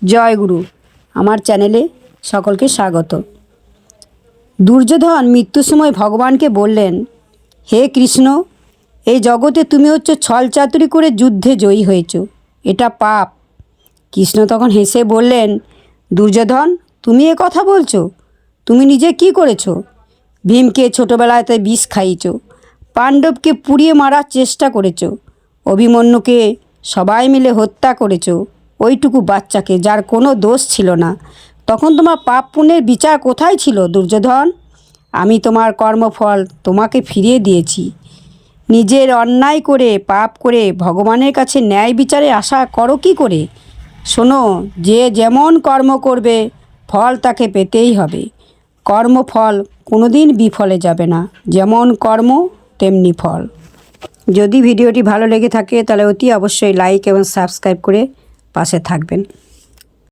জয় গুরু। আমার চ্যানেলে সকলকে স্বাগত। দুর্যোধন মৃত্যুর সময় ভগবানকে বললেন, হে কৃষ্ণ, এই জগতে তুমি হচ্ছে ছল চাতুরি করে যুদ্ধে জয়ী হয়েছ, এটা পাপ। কৃষ্ণ তখন হেসে বললেন, দুর্যোধন, তুমি এ কথা বলছো? তুমি নিজে কি করেছো? ভীমকে ছোটোবেলাতে বিষ খাইয়েছ, পাণ্ডবকে পুড়িয়ে মারার চেষ্টা করেছ, অভিমন্যুকে সবাই মিলে হত্যা করেছ, ওইটুকু বাচ্চাকে যার কোনো দোষ ছিল না। তখন তোমার পাপ পুণ্যের বিচার কোথায় ছিল দুর্যোধন? আমি তোমার কর্মফল তোমাকে ফিরিয়ে দিয়েছি। নিজের অন্যায় করে পাপ করে ভগবানের কাছে ন্যায় বিচারে আশা করো কি করে? শোনো, যে যেমন কর্ম করবে ফল তাকে পেতেই হবে। কর্মফল কোনোদিন বিফলে যাবে না, যেমন কর্ম তেমনি ফল। যদি ভিডিওটি ভালো লেগে থাকে তাহলে অতি অবশ্যই লাইক এবং সাবস্ক্রাইব করে পাশে থাকবেন।